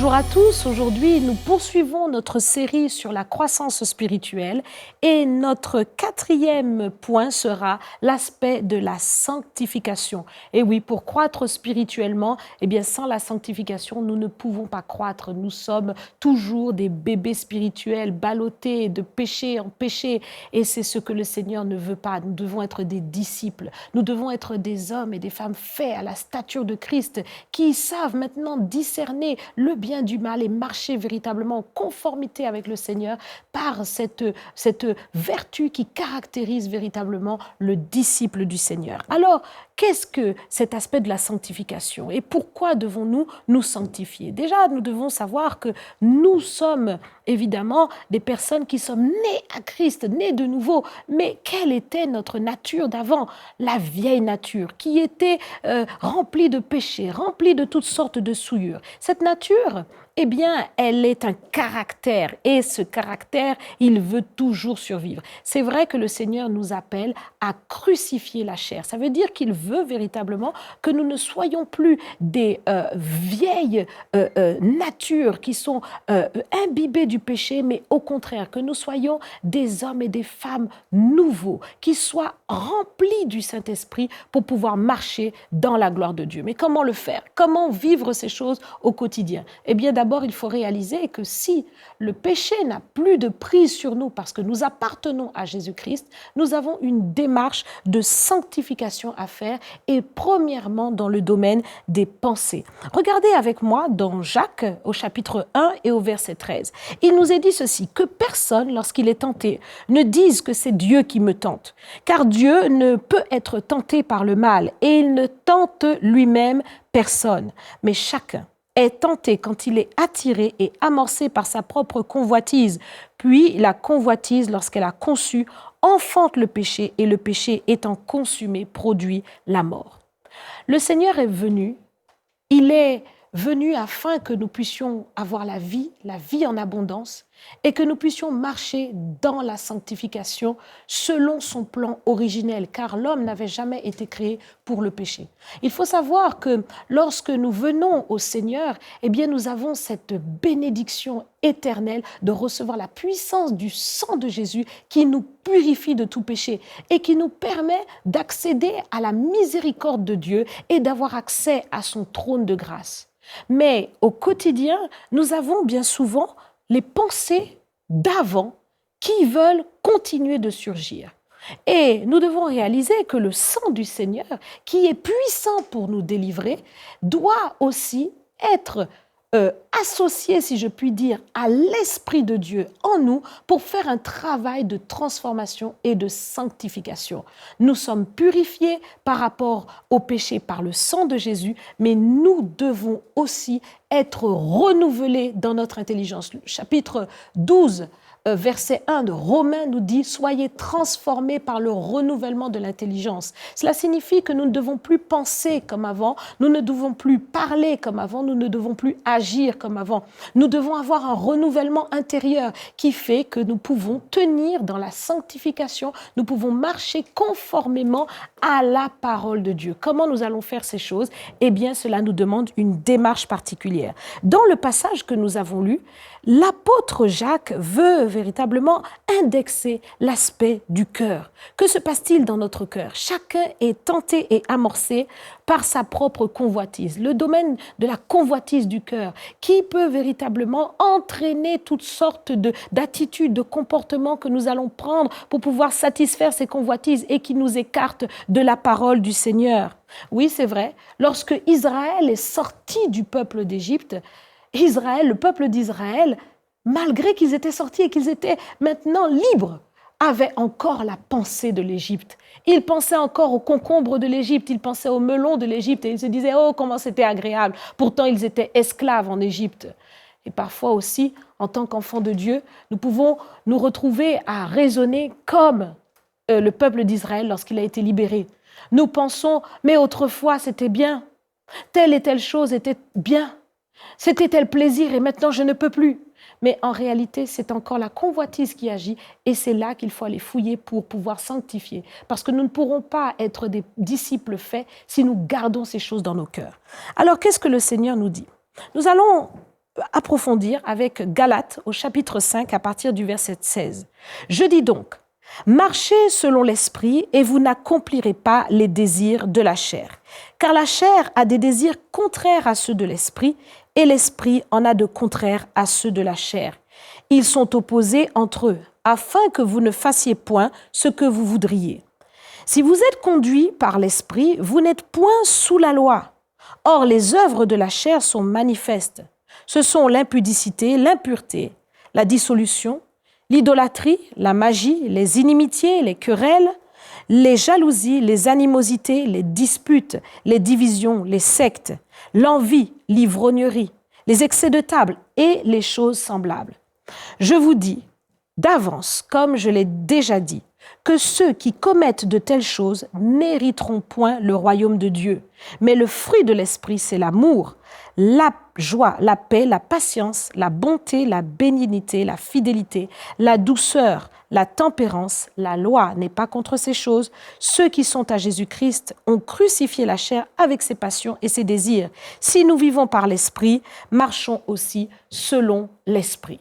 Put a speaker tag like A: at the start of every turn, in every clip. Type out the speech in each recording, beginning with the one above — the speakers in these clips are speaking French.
A: Bonjour à tous, aujourd'hui nous poursuivons notre série sur la croissance spirituelle et notre 4e point sera l'aspect de la sanctification. Et oui, pour croître spirituellement, eh bien sans la sanctification, nous ne pouvons pas croître. Nous sommes toujours des bébés spirituels ballottés de péché en péché et c'est ce que le Seigneur ne veut pas. Nous devons être des disciples, nous devons être des hommes et des femmes faits à la stature de Christ qui savent maintenant discerner le bien du mal et marcher véritablement en conformité avec le Seigneur par cette vertu qui caractérise véritablement le disciple du Seigneur. Alors, qu'est-ce que cet aspect de la sanctification et pourquoi devons-nous nous sanctifier? Déjà, nous devons savoir que nous sommes évidemment des personnes qui sommes nées à Christ, nées de nouveau. Mais quelle était notre nature d'avant? La vieille nature qui était remplie de péchés, remplie de toutes sortes de souillures. Cette nature, eh bien, elle est un caractère et ce caractère, il veut toujours survivre. C'est vrai que le Seigneur nous appelle à crucifier la chair. Ça veut dire qu'il veut véritablement que nous ne soyons plus des vieilles natures qui sont imbibées du péché, mais au contraire, que nous soyons des hommes et des femmes nouveaux, qui soient remplis du Saint-Esprit pour pouvoir marcher dans la gloire de Dieu. Mais comment le faire? Comment vivre ces choses au quotidien? Eh bien, d'abord, il faut réaliser que si le péché n'a plus de prise sur nous parce que nous appartenons à Jésus-Christ, nous avons une démarche de sanctification à faire et premièrement dans le domaine des pensées. Regardez avec moi dans Jacques au chapitre 1 et au verset 13. Il nous est dit ceci, que personne, lorsqu'il est tenté, ne dise que c'est Dieu qui me tente, car Dieu ne peut être tenté par le mal et il ne tente lui-même personne, mais chacun est tenté quand il est attiré et amorcé par sa propre convoitise. Puis la convoitise, lorsqu'elle a conçu, enfante le péché et le péché étant consumé produit la mort. Le Seigneur est venu, il est venu afin que nous puissions avoir la vie en abondance et que nous puissions marcher dans la sanctification selon son plan originel, car l'homme n'avait jamais été créé pour le péché. Il faut savoir que lorsque nous venons au Seigneur, eh bien nous avons cette bénédiction éternelle de recevoir la puissance du sang de Jésus qui nous purifie de tout péché et qui nous permet d'accéder à la miséricorde de Dieu et d'avoir accès à son trône de grâce. Mais au quotidien, nous avons bien souvent les pensées d'avant qui veulent continuer de surgir. Et nous devons réaliser que le sang du Seigneur, qui est puissant pour nous délivrer, doit aussi être associé, si je puis dire, à l'Esprit de Dieu en nous pour faire un travail de transformation et de sanctification. Nous sommes purifiés par rapport au péché par le sang de Jésus, mais nous devons aussi être renouvelés dans notre intelligence. Le chapitre 12, verset 1 de Romains nous dit « Soyez transformés par le renouvellement de l'intelligence ». Cela signifie que nous ne devons plus penser comme avant, nous ne devons plus parler comme avant, nous ne devons plus agir comme avant. Nous devons avoir un renouvellement intérieur qui fait que nous pouvons tenir dans la sanctification, nous pouvons marcher conformément à la parole de Dieu. Comment nous allons faire ces choses? Eh bien, cela nous demande une démarche particulière. Dans le passage que nous avons lu, l'apôtre Jacques veut véritablement indexer l'aspect du cœur. Que se passe-t-il dans notre cœur? Chacun est tenté et amorcé par sa propre convoitise. Le domaine de la convoitise du cœur qui peut véritablement entraîner toutes sortes d'attitudes, de comportements que nous allons prendre pour pouvoir satisfaire ces convoitises et qui nous écartent de la parole du Seigneur. Oui, c'est vrai, lorsque Israël est sorti du peuple d'Égypte, le peuple d'Israël, malgré qu'ils étaient sortis et qu'ils étaient maintenant libres, avaient encore la pensée de l'Égypte. Ils pensaient encore aux concombres de l'Égypte, ils pensaient aux melons de l'Égypte et ils se disaient « Oh, comment c'était agréable !» Pourtant, ils étaient esclaves en Égypte. Et parfois aussi, en tant qu'enfants de Dieu, nous pouvons nous retrouver à raisonner comme le peuple d'Israël lorsqu'il a été libéré. Nous pensons « Mais autrefois, c'était bien. Telle et telle chose était bien. C'était tel plaisir et maintenant, je ne peux plus. » Mais en réalité, c'est encore la convoitise qui agit et c'est là qu'il faut aller fouiller pour pouvoir sanctifier. Parce que nous ne pourrons pas être des disciples faits si nous gardons ces choses dans nos cœurs. Alors, qu'est-ce que le Seigneur nous dit? Nous allons approfondir avec Galates au chapitre 5 à partir du verset 16. Je dis donc, marchez selon l'esprit et vous n'accomplirez pas les désirs de la chair. Car la chair a des désirs contraires à ceux de l'esprit et l'esprit en a de contraires à ceux de la chair. Ils sont opposés entre eux, afin que vous ne fassiez point ce que vous voudriez. Si vous êtes conduits par l'esprit, vous n'êtes point sous la loi. Or, les œuvres de la chair sont manifestes. Ce sont l'impudicité, l'impureté, la dissolution, l'idolâtrie, la magie, les inimitiés, les querelles, les jalousies, les animosités, les disputes, les divisions, les sectes, l'envie, l'ivrognerie, les excès de table et les choses semblables. Je vous dis d'avance, comme je l'ai déjà dit, que ceux qui commettent de telles choses n'hériteront point le royaume de Dieu. Mais le fruit de l'esprit, c'est l'amour, la joie, la paix, la patience, la bonté, la bénignité, la fidélité, la douceur, la tempérance. La loi n'est pas contre ces choses. Ceux qui sont à Jésus-Christ ont crucifié la chair avec ses passions et ses désirs. Si nous vivons par l'esprit, marchons aussi selon l'esprit.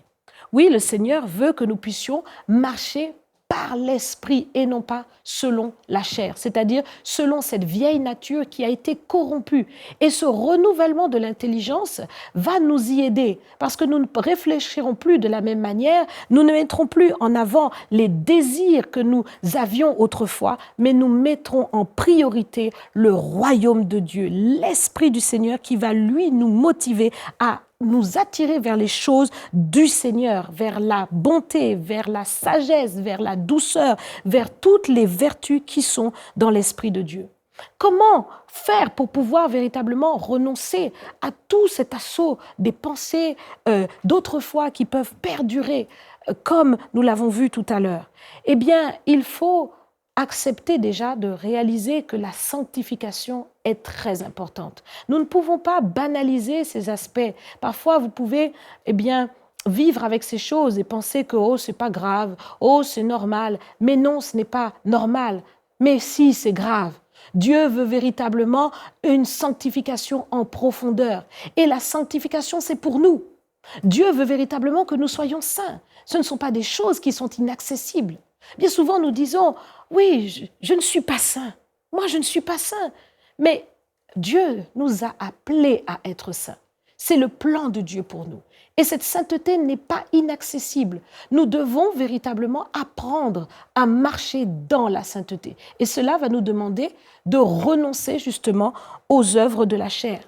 A: Oui, le Seigneur veut que nous puissions marcher par l'esprit et non pas selon la chair, c'est-à-dire selon cette vieille nature qui a été corrompue. Et ce renouvellement de l'intelligence va nous y aider parce que nous ne réfléchirons plus de la même manière, nous ne mettrons plus en avant les désirs que nous avions autrefois, mais nous mettrons en priorité le royaume de Dieu, l'Esprit du Seigneur qui va lui nous motiver à nous attirer vers les choses du Seigneur, vers la bonté, vers la sagesse, vers la douceur, vers toutes les vertus qui sont dans l'Esprit de Dieu. Comment faire pour pouvoir véritablement renoncer à tout cet assaut des pensées d'autrefois qui peuvent perdurer, comme nous l'avons vu tout à l'heure? Eh bien, il faut accepter déjà de réaliser que la sanctification est très importante. Nous ne pouvons pas banaliser ces aspects. Parfois, vous pouvez, vivre avec ces choses et penser que oh, c'est pas grave, oh, c'est normal. Mais non, ce n'est pas normal. Mais si, c'est grave. Dieu veut véritablement une sanctification en profondeur. Et la sanctification, c'est pour nous. Dieu veut véritablement que nous soyons saints. Ce ne sont pas des choses qui sont inaccessibles. Bien souvent, nous disons, oui, je ne suis pas saint. Moi, je ne suis pas saint. Mais Dieu nous a appelés à être saints. C'est le plan de Dieu pour nous. Et cette sainteté n'est pas inaccessible. Nous devons véritablement apprendre à marcher dans la sainteté. Et cela va nous demander de renoncer justement aux œuvres de la chair.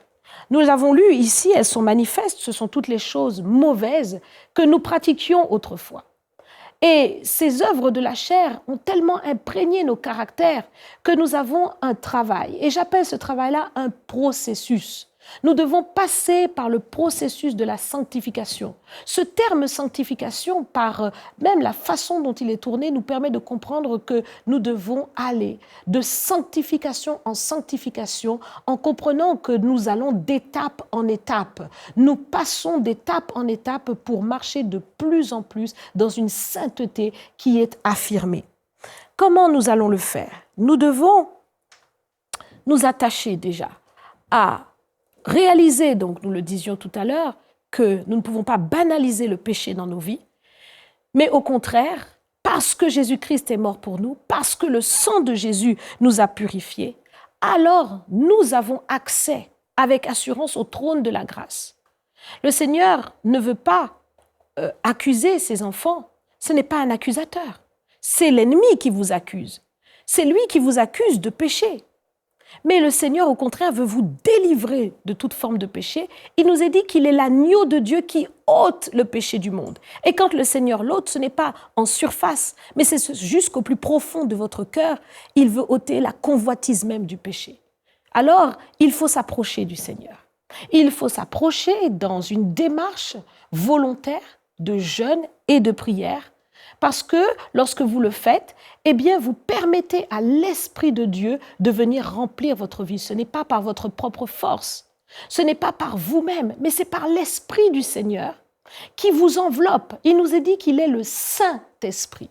A: Nous avons lu ici, elles sont manifestes, ce sont toutes les choses mauvaises que nous pratiquions autrefois. Et ces œuvres de la chair ont tellement imprégné nos caractères que nous avons un travail. Et j'appelle ce travail-là un processus. Nous devons passer par le processus de la sanctification. Ce terme sanctification, par même la façon dont il est tourné, nous permet de comprendre que nous devons aller de sanctification en sanctification en comprenant que nous allons d'étape en étape. Nous passons d'étape en étape pour marcher de plus en plus dans une sainteté qui est affirmée. Comment nous allons le faire? Nous devons nous attacher déjà à réaliser, donc nous le disions tout à l'heure, que nous ne pouvons pas banaliser le péché dans nos vies, mais au contraire, parce que Jésus-Christ est mort pour nous, parce que le sang de Jésus nous a purifiés, alors nous avons accès avec assurance au trône de la grâce. Le Seigneur ne veut pas accuser ses enfants, ce n'est pas un accusateur, c'est l'ennemi qui vous accuse, c'est lui qui vous accuse de péché. Mais le Seigneur, au contraire, veut vous délivrer de toute forme de péché. Il nous est dit qu'il est l'agneau de Dieu qui ôte le péché du monde. Et quand le Seigneur l'ôte, ce n'est pas en surface, mais c'est jusqu'au plus profond de votre cœur. Il veut ôter la convoitise même du péché. Alors, il faut s'approcher du Seigneur. Il faut s'approcher dans une démarche volontaire de jeûne et de prière. Parce que lorsque vous le faites, eh bien, vous permettez à l'Esprit de Dieu de venir remplir votre vie. Ce n'est pas par votre propre force, ce n'est pas par vous-même, mais c'est par l'Esprit du Seigneur qui vous enveloppe. Il nous est dit qu'il est le Saint-Esprit.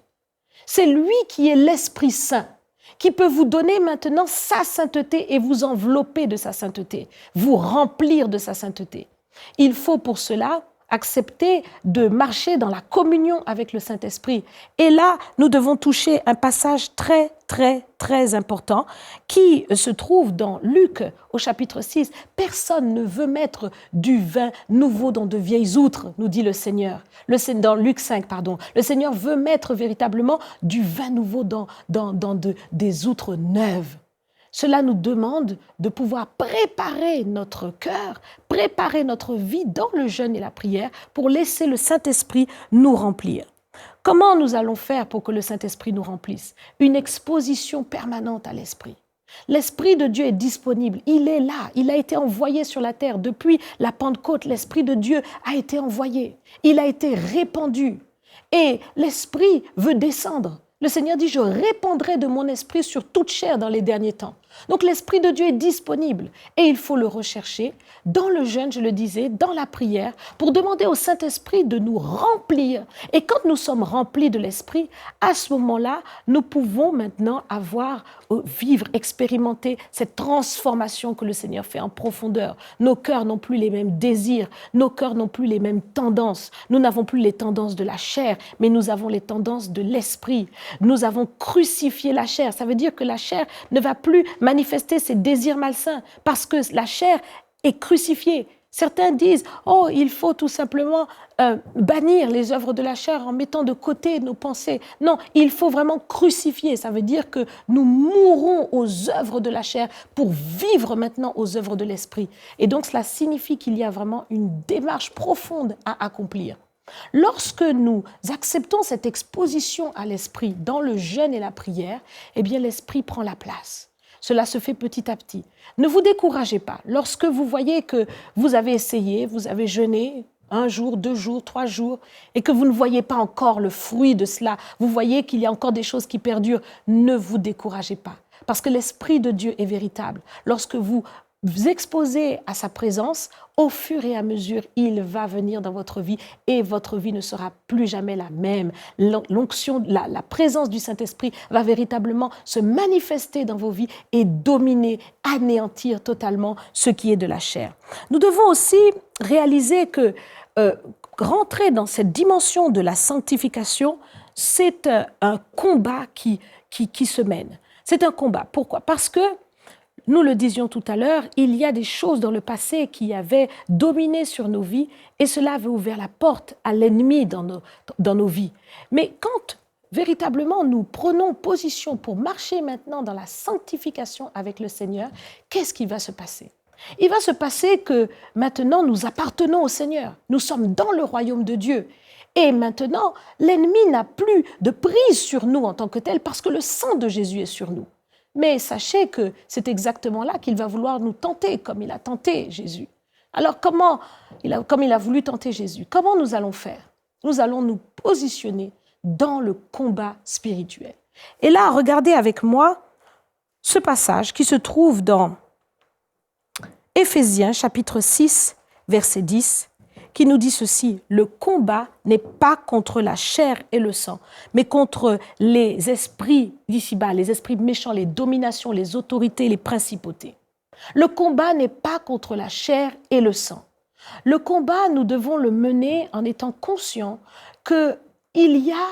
A: C'est lui qui est l'Esprit Saint, qui peut vous donner maintenant sa sainteté et vous envelopper de sa sainteté, vous remplir de sa sainteté. Il faut pour cela accepter de marcher dans la communion avec le Saint-Esprit. Et là, nous devons toucher un passage très, très, très important qui se trouve dans Luc au chapitre 6. Personne ne veut mettre du vin nouveau dans de vieilles outres, nous dit le Seigneur. Dans Luc 5, pardon. Le Seigneur veut mettre véritablement du vin nouveau dans des outres neuves. Cela nous demande de pouvoir préparer notre cœur, préparer notre vie dans le jeûne et la prière pour laisser le Saint-Esprit nous remplir. Comment nous allons faire pour que le Saint-Esprit nous remplisse? Une exposition permanente à l'Esprit. L'Esprit de Dieu est disponible, il est là, il a été envoyé sur la terre. Depuis la Pentecôte, l'Esprit de Dieu a été envoyé, il a été répandu et l'Esprit veut descendre. Le Seigneur dit, je répandrai de mon esprit sur toute chair dans les derniers temps. Donc l'Esprit de Dieu est disponible et il faut le rechercher dans le jeûne, je le disais, dans la prière, pour demander au Saint-Esprit de nous remplir. Et quand nous sommes remplis de l'Esprit, à ce moment-là, nous pouvons maintenant vivre, expérimenter cette transformation que le Seigneur fait en profondeur. Nos cœurs n'ont plus les mêmes désirs, nos cœurs n'ont plus les mêmes tendances. Nous n'avons plus les tendances de la chair, mais nous avons les tendances de l'Esprit. Nous avons crucifié la chair. Ça veut dire que la chair ne va plus manifester ses désirs malsains parce que la chair est crucifiée. Certains disent, oh, il faut tout simplement bannir les œuvres de la chair en mettant de côté nos pensées. Non, il faut vraiment crucifier. Ça veut dire que nous mourrons aux œuvres de la chair pour vivre maintenant aux œuvres de l'esprit. Et donc, cela signifie qu'il y a vraiment une démarche profonde à accomplir. Lorsque nous acceptons cette exposition à l'esprit dans le jeûne et la prière, eh bien, l'esprit prend la place. Cela se fait petit à petit. Ne vous découragez pas. Lorsque vous voyez que vous avez essayé, vous avez jeûné 1 jour, 2 jours, 3 jours, et que vous ne voyez pas encore le fruit de cela, vous voyez qu'il y a encore des choses qui perdurent, ne vous découragez pas. Parce que l'Esprit de Dieu est véritable. Lorsque vous vous exposez à sa présence, au fur et à mesure, il va venir dans votre vie et votre vie ne sera plus jamais la même. L'onction, la présence du Saint-Esprit va véritablement se manifester dans vos vies et dominer, anéantir totalement ce qui est de la chair. Nous devons aussi réaliser que rentrer dans cette dimension de la sanctification, c'est un combat qui se mène. C'est un combat. Pourquoi? Parce que nous le disions tout à l'heure, il y a des choses dans le passé qui avaient dominé sur nos vies et cela avait ouvert la porte à l'ennemi dans nos vies. Mais quand véritablement nous prenons position pour marcher maintenant dans la sanctification avec le Seigneur, qu'est-ce qui va se passer? Il va se passer que maintenant nous appartenons au Seigneur. Nous sommes dans le royaume de Dieu. Et maintenant, l'ennemi n'a plus de prise sur nous en tant que tel parce que le sang de Jésus est sur nous. Mais sachez que c'est exactement là qu'il va vouloir nous tenter, comme il a tenté Jésus. Alors, comme il a voulu tenter Jésus, comment nous allons faire? Nous allons nous positionner dans le combat spirituel. Et là, regardez avec moi ce passage qui se trouve dans Éphésiens, chapitre 6, verset 10, qui nous dit ceci: le combat n'est pas contre la chair et le sang, mais contre les esprits d'ici-bas, les esprits méchants, les dominations, les autorités, les principautés. Le combat n'est pas contre la chair et le sang. Le combat, nous devons le mener en étant conscients qu'il y a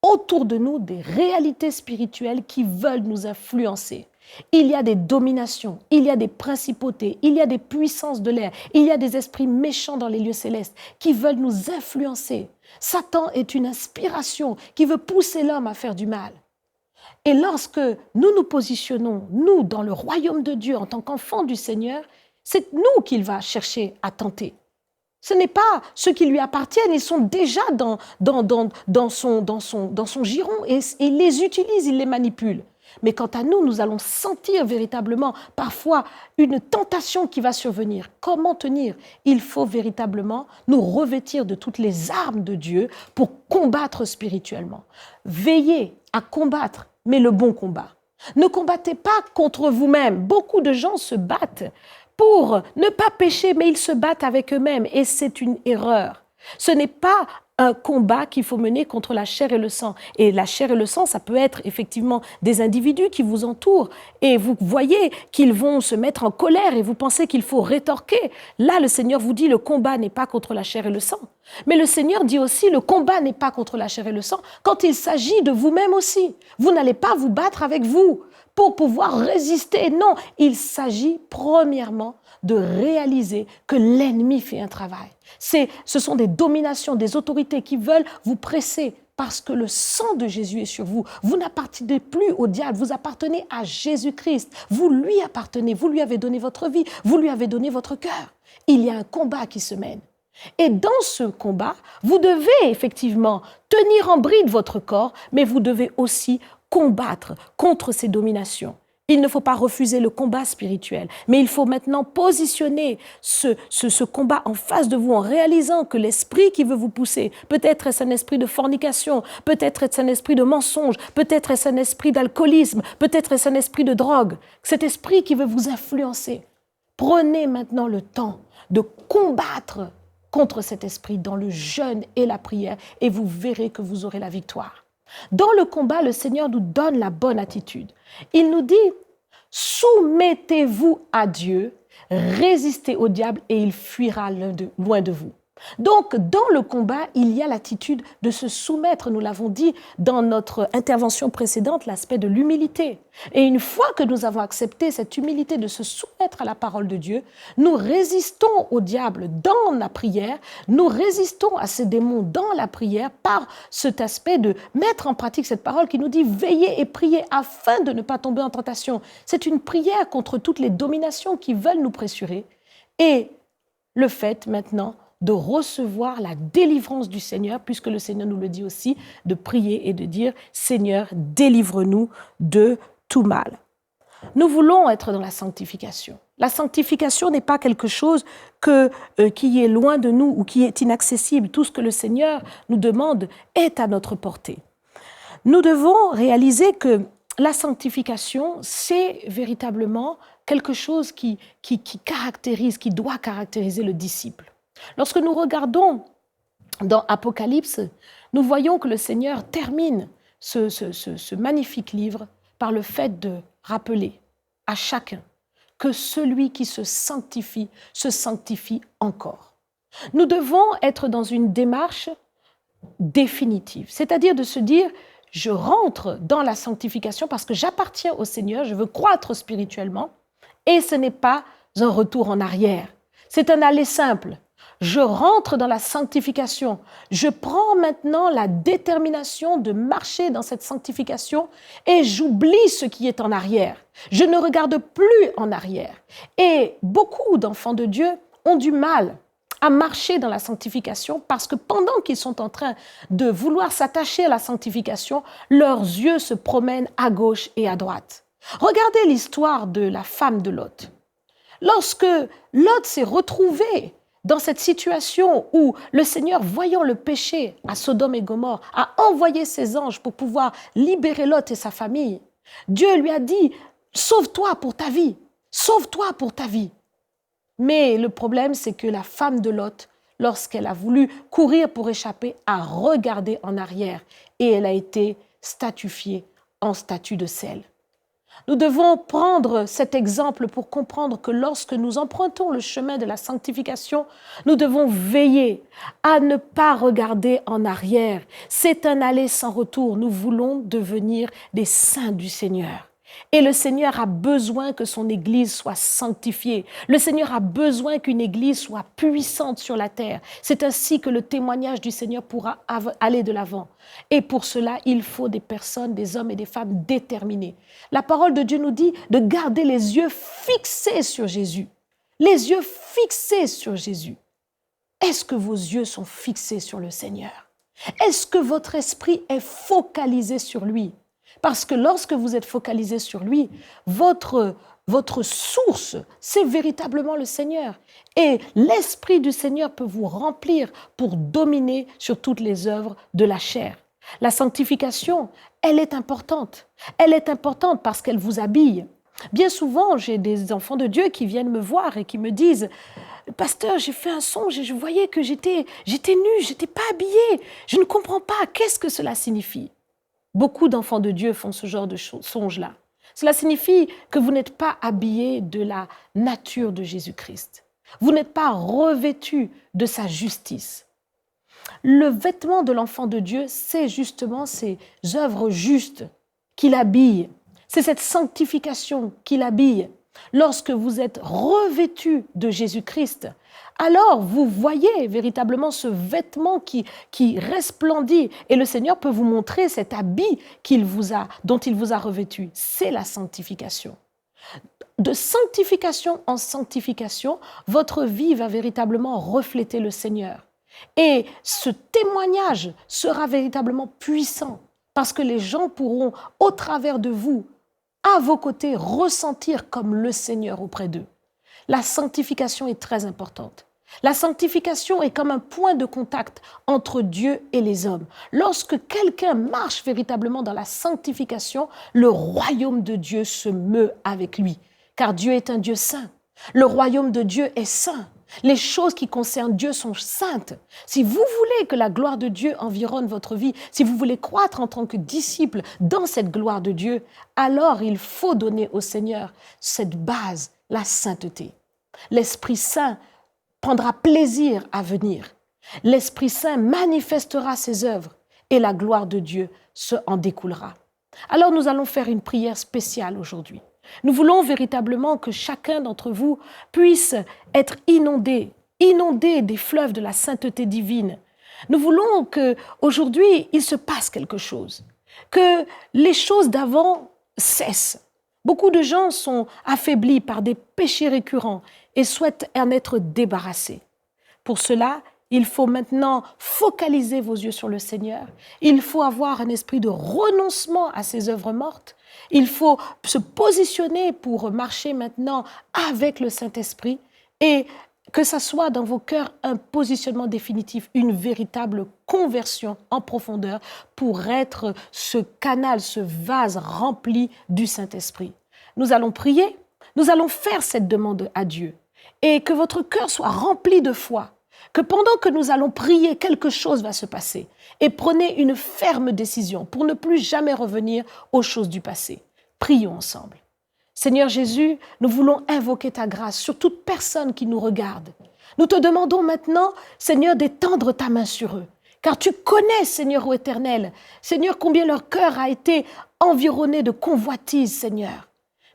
A: autour de nous des réalités spirituelles qui veulent nous influencer. Il y a des dominations, il y a des principautés, il y a des puissances de l'air, il y a des esprits méchants dans les lieux célestes qui veulent nous influencer. Satan est une inspiration qui veut pousser l'homme à faire du mal. Et lorsque nous nous positionnons, nous, dans le royaume de Dieu en tant qu'enfants du Seigneur, c'est nous qu'il va chercher à tenter. Ce n'est pas ceux qui lui appartiennent, ils sont déjà dans son giron et il les utilise, il les manipule. Mais quant à nous, nous allons sentir véritablement parfois une tentation qui va survenir. Comment tenir? Il faut véritablement nous revêtir de toutes les armes de Dieu pour combattre spirituellement. Veillez à combattre, mais le bon combat. Ne combattez pas contre vous-même. Beaucoup de gens se battent pour ne pas pécher, mais ils se battent avec eux-mêmes et c'est une erreur. Ce n'est pas un combat qu'il faut mener contre la chair et le sang. Et la chair et le sang, ça peut être effectivement des individus qui vous entourent et vous voyez qu'ils vont se mettre en colère et vous pensez qu'il faut rétorquer. Là, le Seigneur vous dit, le combat n'est pas contre la chair et le sang. Mais le Seigneur dit aussi, le combat n'est pas contre la chair et le sang quand il s'agit de vous-même aussi. Vous n'allez pas vous battre avec vous pour pouvoir résister. Non, il s'agit premièrement de réaliser que l'ennemi fait un travail. Ce sont des dominations, des autorités qui veulent vous presser parce que le sang de Jésus est sur vous. Vous n'appartenez plus au diable, vous appartenez à Jésus-Christ. Vous lui appartenez, vous lui avez donné votre vie, vous lui avez donné votre cœur. Il y a un combat qui se mène. Et dans ce combat, vous devez effectivement tenir en bride votre corps, mais vous devez aussi combattre contre ces dominations. Il ne faut pas refuser le combat spirituel, mais il faut maintenant positionner ce combat en face de vous en réalisant que l'esprit qui veut vous pousser, peut-être est-ce un esprit de fornication, peut-être est-ce un esprit de mensonge, peut-être est-ce un esprit d'alcoolisme, peut-être est-ce un esprit de drogue, cet esprit qui veut vous influencer. Prenez maintenant le temps de combattre contre cet esprit dans le jeûne et la prière et vous verrez que vous aurez la victoire. Dans le combat, le Seigneur nous donne la bonne attitude. Il nous dit, soumettez-vous à Dieu, résistez au diable et il fuira loin de vous. Donc, dans le combat, il y a l'attitude de se soumettre, nous l'avons dit dans notre intervention précédente, l'aspect de l'humilité. Et une fois que nous avons accepté cette humilité de se soumettre à la parole de Dieu, nous résistons au diable dans la prière, nous résistons à ces démons dans la prière par cet aspect de mettre en pratique cette parole qui nous dit « veillez et priez afin de ne pas tomber en tentation ». C'est une prière contre toutes les dominations qui veulent nous pressurer. Et le fait maintenant de recevoir la délivrance du Seigneur, puisque le Seigneur nous le dit aussi, de prier et de dire « Seigneur, délivre-nous de tout mal ». Nous voulons être dans la sanctification. La sanctification n'est pas quelque chose qui est loin de nous ou qui est inaccessible. Tout ce que le Seigneur nous demande est à notre portée. Nous devons réaliser que la sanctification, c'est véritablement quelque chose qui doit caractériser le disciple. Lorsque nous regardons dans Apocalypse, nous voyons que le Seigneur termine ce magnifique livre par le fait de rappeler à chacun que celui qui se sanctifie encore. Nous devons être dans une démarche définitive, c'est-à-dire de se dire « je rentre dans la sanctification parce que j'appartiens au Seigneur, je veux croître spirituellement et ce n'est pas un retour en arrière, c'est un aller simple. Je rentre dans la sanctification. Je prends maintenant la détermination de marcher dans cette sanctification et j'oublie ce qui est en arrière. Je ne regarde plus en arrière. Et beaucoup d'enfants de Dieu ont du mal à marcher dans la sanctification parce que pendant qu'ils sont en train de vouloir s'attacher à la sanctification, leurs yeux se promènent à gauche et à droite. Regardez l'histoire de la femme de Lot. Lorsque Lot s'est retrouvé dans cette situation où le Seigneur, voyant le péché à Sodome et Gomorrhe, a envoyé ses anges pour pouvoir libérer Lot et sa famille, Dieu lui a dit « Sauve-toi pour ta vie, sauve-toi pour ta vie ». Mais le problème, c'est que la femme de Lot, lorsqu'elle a voulu courir pour échapper, a regardé en arrière et elle a été statufiée en statue de sel. Nous devons prendre cet exemple pour comprendre que lorsque nous empruntons le chemin de la sanctification, nous devons veiller à ne pas regarder en arrière. C'est un aller sans retour. Nous voulons devenir des saints du Seigneur. Et le Seigneur a besoin que son Église soit sanctifiée. Le Seigneur a besoin qu'une Église soit puissante sur la terre. C'est ainsi que le témoignage du Seigneur pourra aller de l'avant. Et pour cela, il faut des personnes, des hommes et des femmes déterminés. La parole de Dieu nous dit de garder les yeux fixés sur Jésus. Les yeux fixés sur Jésus. Est-ce que vos yeux sont fixés sur le Seigneur? Est-ce que votre esprit est focalisé sur lui? Parce que lorsque vous êtes focalisé sur lui, votre source, c'est véritablement le Seigneur. Et l'Esprit du Seigneur peut vous remplir pour dominer sur toutes les œuvres de la chair. La sanctification, elle est importante. Elle est importante parce qu'elle vous habille. Bien souvent, j'ai des enfants de Dieu qui viennent me voir et qui me disent pasteur, j'ai fait un songe et je voyais que j'étais nue, j'étais pas habillée. Je ne comprends pas. Qu'est-ce que cela signifie? Beaucoup d'enfants de Dieu font ce genre de songe-là. Cela signifie que vous n'êtes pas habillé de la nature de Jésus-Christ. Vous n'êtes pas revêtu de sa justice. Le vêtement de l'enfant de Dieu, c'est justement ces œuvres justes qu'il habille. C'est cette sanctification qu'il habille. Lorsque vous êtes revêtu de Jésus-Christ, alors vous voyez véritablement ce vêtement qui resplendit et le Seigneur peut vous montrer cet habit dont il vous a revêtu. C'est la sanctification. De sanctification en sanctification, votre vie va véritablement refléter le Seigneur. Et ce témoignage sera véritablement puissant parce que les gens pourront, au travers de vous, à vos côtés, ressentir comme le Seigneur auprès d'eux. La sanctification est très importante. La sanctification est comme un point de contact entre Dieu et les hommes. Lorsque quelqu'un marche véritablement dans la sanctification, le royaume de Dieu se meut avec lui. Car Dieu est un Dieu saint. Le royaume de Dieu est saint. Les choses qui concernent Dieu sont saintes. Si vous voulez que la gloire de Dieu environne votre vie, si vous voulez croître en tant que disciple dans cette gloire de Dieu, alors il faut donner au Seigneur cette base, la sainteté. L'Esprit Saint prendra plaisir à venir. L'Esprit Saint manifestera ses œuvres et la gloire de Dieu en découlera. Alors nous allons faire une prière spéciale aujourd'hui. Nous voulons véritablement que chacun d'entre vous puisse être inondé des fleuves de la sainteté divine. Nous voulons qu'aujourd'hui, il se passe quelque chose, que les choses d'avant cessent. Beaucoup de gens sont affaiblis par des péchés récurrents et souhaitent en être débarrassés. Pour cela, il faut maintenant focaliser vos yeux sur le Seigneur. Il faut avoir un esprit de renoncement à ces œuvres mortes. Il faut se positionner pour marcher maintenant avec le Saint-Esprit et que ça soit dans vos cœurs un positionnement définitif, une véritable conversion en profondeur pour être ce canal, ce vase rempli du Saint-Esprit. Nous allons prier, nous allons faire cette demande à Dieu et que votre cœur soit rempli de foi. Que pendant que nous allons prier, quelque chose va se passer. Et prenez une ferme décision pour ne plus jamais revenir aux choses du passé. Prions ensemble. Seigneur Jésus, nous voulons invoquer ta grâce sur toute personne qui nous regarde. Nous te demandons maintenant, Seigneur, d'étendre ta main sur eux. Car tu connais, Seigneur ô Éternel, Seigneur, combien leur cœur a été environné de convoitises, Seigneur.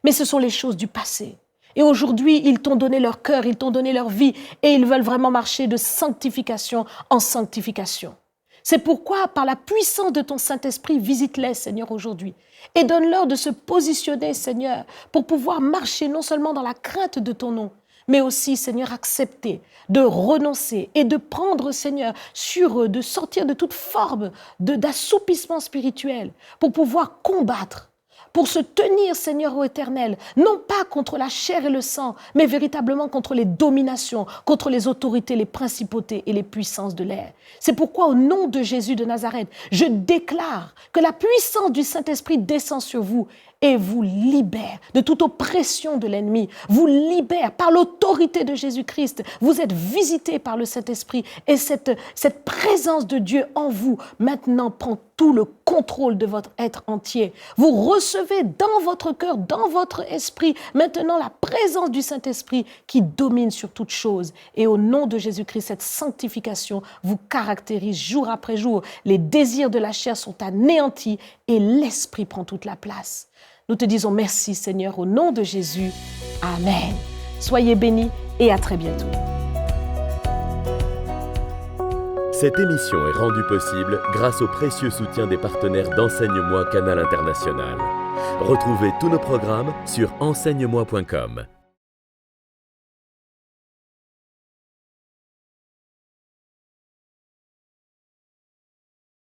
A: Mais ce sont les choses du passé. Et aujourd'hui, ils t'ont donné leur cœur, ils t'ont donné leur vie et ils veulent vraiment marcher de sanctification en sanctification. C'est pourquoi, par la puissance de ton Saint-Esprit, visite-les, Seigneur, aujourd'hui. Et donne-leur de se positionner, Seigneur, pour pouvoir marcher non seulement dans la crainte de ton nom, mais aussi, Seigneur, accepter de renoncer et de prendre, Seigneur, sur eux, de sortir de toute forme d'assoupissement spirituel pour pouvoir combattre, pour se tenir, Seigneur ô Éternel, non pas contre la chair et le sang, mais véritablement contre les dominations, contre les autorités, les principautés et les puissances de l'air. C'est pourquoi, au nom de Jésus de Nazareth, je déclare que la puissance du Saint-Esprit descend sur vous et vous libère de toute oppression de l'ennemi, vous libère par l'autorité de Jésus-Christ. Vous êtes visités par le Saint-Esprit et cette présence de Dieu en vous maintenant prend tout le contrôle de votre être entier. Vous recevez dans votre cœur, dans votre esprit, maintenant la présence du Saint-Esprit qui domine sur toute chose. Et au nom de Jésus-Christ, cette sanctification vous caractérise jour après jour. Les désirs de la chair sont anéantis et l'Esprit prend toute la place. Nous te disons merci, Seigneur, au nom de Jésus. Amen. Soyez bénis et à très bientôt.
B: Cette émission est rendue possible grâce au précieux soutien des partenaires d'Enseigne-moi Canal International. Retrouvez tous nos programmes sur enseigne-moi.com.